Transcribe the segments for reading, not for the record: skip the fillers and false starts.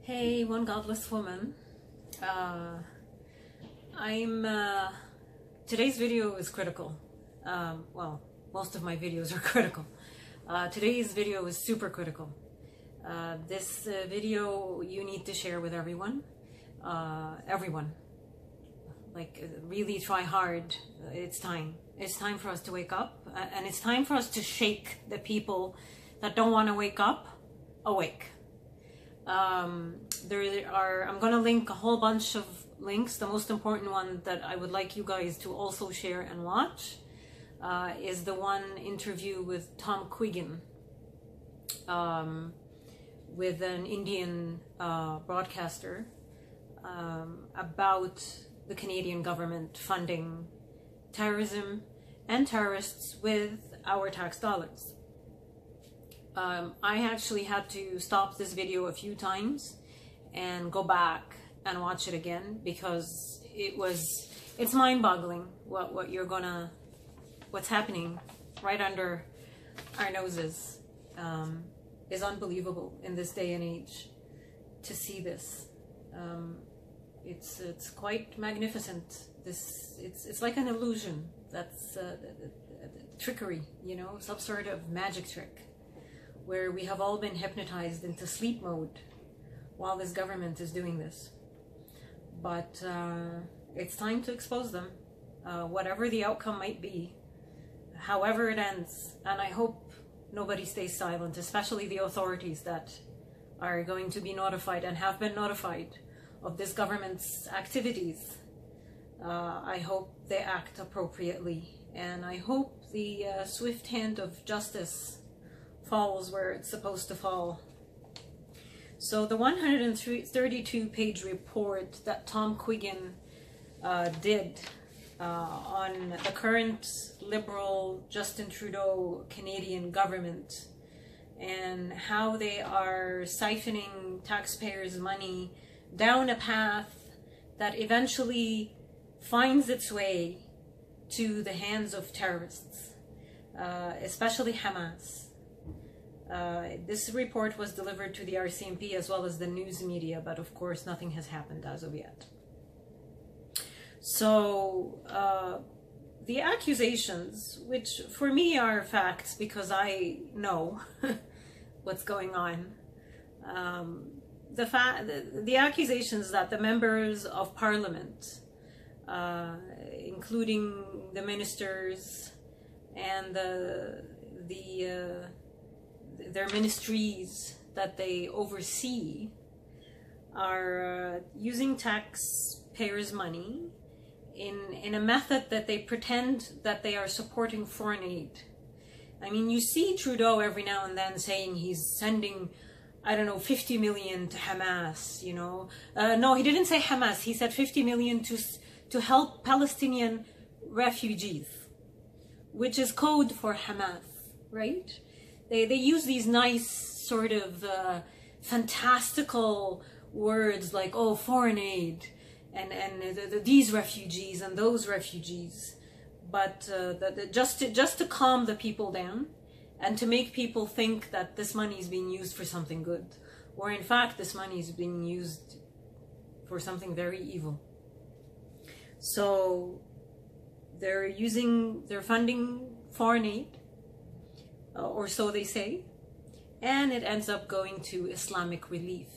Hey, one godless woman. Today's video is critical. Well, most of my videos are critical. Today's video is super critical. This video you need to share with everyone. Everyone. Like, really try hard. It's time. It's time for us to wake up. And it's time for us to shake the people that don't want to wake up awake. I'm going to link a whole bunch of links. The most important one that I would like you guys to also share and watch is the one interview with Tom Quiggin, with an Indian broadcaster, about the Canadian government funding terrorism and terrorists with our tax dollars. I actually had to stop this video a few times and go back and watch it again, because it's mind-boggling what's happening right under our noses. Is unbelievable in this day and age to see this. It's quite magnificent. It's like an illusion. That's trickery, you know, some sort of magic trick, where we have all been hypnotized into sleep mode while this government is doing this. But it's time to expose them, whatever the outcome might be, however it ends. And I hope nobody stays silent, especially the authorities that are going to be notified and have been notified of this government's activities. I hope they act appropriately, and I hope the swift hand of justice falls where it's supposed to fall. So the 132-page report that Tom Quiggin did on the current Liberal Justin Trudeau Canadian government, and how they are siphoning taxpayers' money down a path that eventually finds its way to the hands of terrorists, especially Hamas. This report was delivered to the RCMP as well as the news media, but of course nothing has happened as of yet. So the accusations, which for me are facts because I know what's going on, the accusations that the members of parliament, including the ministers and their ministries that they oversee, are using taxpayers' money in a method that they pretend that they are supporting foreign aid. I mean, you see Trudeau every now and then saying he's sending, I don't know, 50 million to Hamas, you know. No, he didn't say Hamas. He said 50 million to help Palestinian refugees, which is code for Hamas, right? They use these nice sort of fantastical words like, oh, foreign aid, and these refugees and those refugees, but just to calm the people down and to make people think that this money is being used for something good, or in fact this money is being used for something very evil. So they're funding foreign aid, or so they say, and it ends up going to Islamic Relief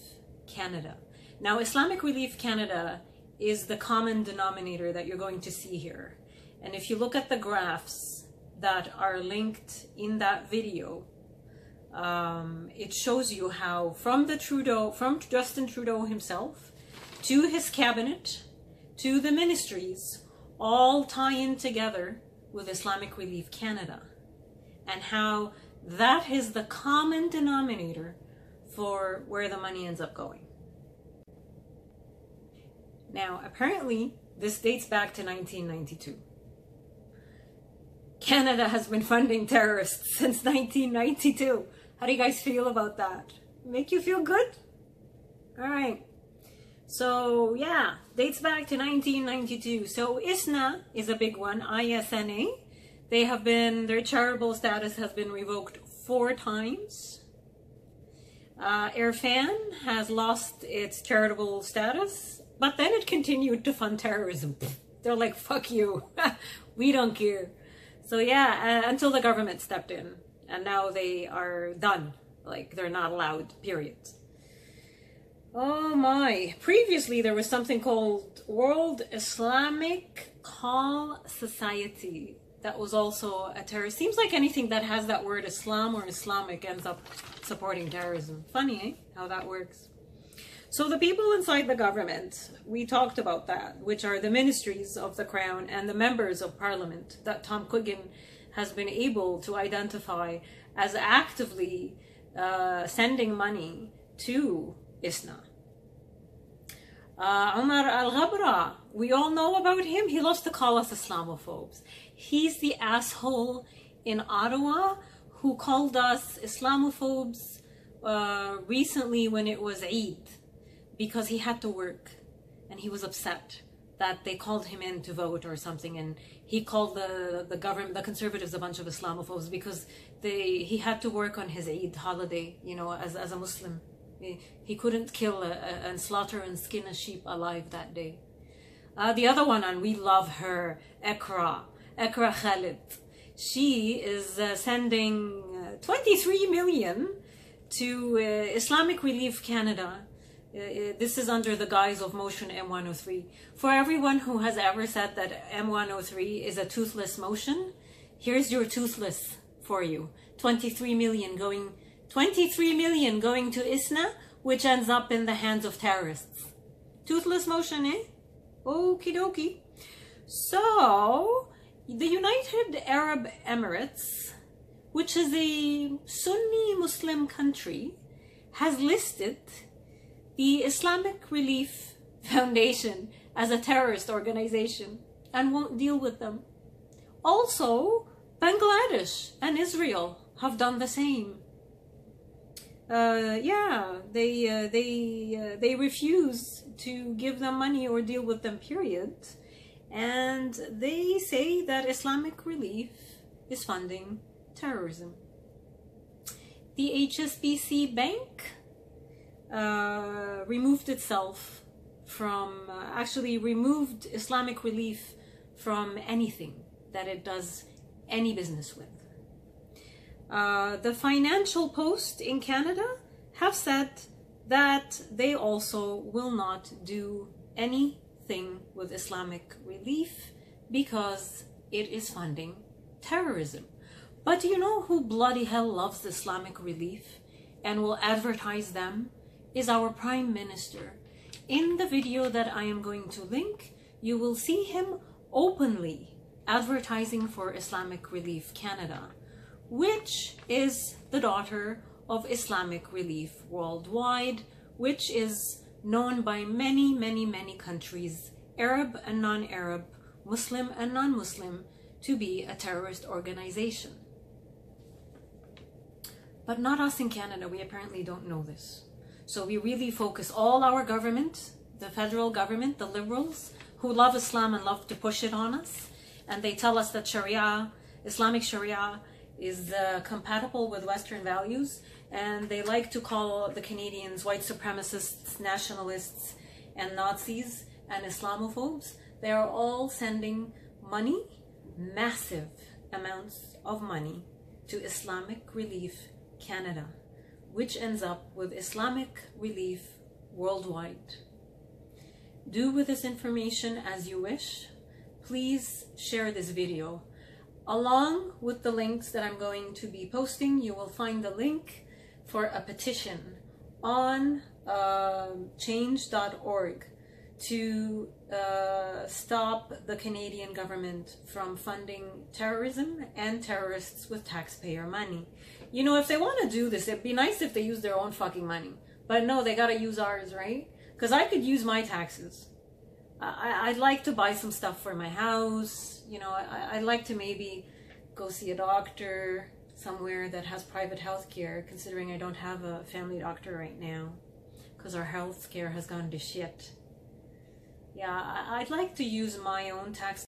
Canada. Now, Islamic Relief Canada is the common denominator that you're going to see here. And if you look at the graphs that are linked in that video, it shows you how from Justin Trudeau himself, to his cabinet, to the ministries, all tie in together with Islamic Relief Canada, and how that is the common denominator for where the money ends up going. Now, apparently, this dates back to 1992. Canada has been funding terrorists since 1992. How do you guys feel about that? Make you feel good? All right. So, yeah, dates back to 1992. So, ISNA is a big one, ISNA. Their charitable status has been revoked 4 times. Irfan has lost its charitable status, but then it continued to fund terrorism. They're like, fuck you. We don't care. So yeah, until the government stepped in, and now they are done. Like, they're not allowed, period. Oh my. Previously, there was something called World Islamic Call Society. That was also a terrorist. Seems like anything that has that word Islam or Islamic ends up supporting terrorism. Funny, eh? How that works. So the people inside the government, we talked about that, which are the ministries of the Crown and the members of Parliament that Tom Quiggin has been able to identify as actively sending money to ISNA. Omar Al-Ghabra, we all know about him. He loves to call us Islamophobes. He's the asshole in Ottawa who called us Islamophobes recently when it was Eid, because he had to work and he was upset that they called him in to vote or something, and he called the government, the Conservatives, a bunch of Islamophobes because he had to work on his Eid holiday, you know, as a Muslim. He couldn't kill and slaughter and skin a sheep alive that day. The other one, and we love her, Ekra Khalid. She is sending 23 million to Islamic Relief Canada. This is under the guise of Motion M103. For everyone who has ever said that M103 is a toothless motion, here's your toothless for you. 23 million going to ISNA, which ends up in the hands of terrorists. Toothless motion, eh? Okie dokie. So, the United Arab Emirates, which is a Sunni Muslim country, has listed the Islamic Relief Foundation as a terrorist organization and won't deal with them. Also, Bangladesh and Israel have done the same. They refuse to give them money or deal with them, period. And they say that Islamic Relief is funding terrorism. The HSBC Bank removed itself from, actually removed Islamic Relief from anything that it does any business with. The Financial Post in Canada have said that they also will not do anything with Islamic Relief because it is funding terrorism. But do you know who bloody hell loves Islamic Relief and will advertise them? Is our Prime Minister. In the video that I am going to link, you will see him openly advertising for Islamic Relief Canada, which is the daughter of Islamic Relief Worldwide, which is known by many, many, many countries, Arab and non-Arab, Muslim and non-Muslim, to be a terrorist organization. But not us in Canada. We apparently don't know this. So we really focus all our government, the federal government, the liberals, who love Islam and love to push it on us, and they tell us that Sharia, Islamic Sharia, is compatible with Western values, and they like to call the Canadians white supremacists, nationalists, and Nazis, and Islamophobes. They are all sending money, massive amounts of money, to Islamic Relief Canada, which ends up with Islamic Relief Worldwide. Do with this information as you wish. Please share this video. Along with the links that I'm going to be posting, you will find the link for a petition on change.org to stop the Canadian government from funding terrorism and terrorists with taxpayer money. You know, if they want to do this, it'd be nice if they use their own fucking money. But no, they gotta use ours, right? Because I could use my taxes. I'd like to buy some stuff for my house. You know, I'd like to maybe go see a doctor somewhere that has private health care, considering I don't have a family doctor right now, because our health care has gone to shit. Yeah, I'd like to use my own tax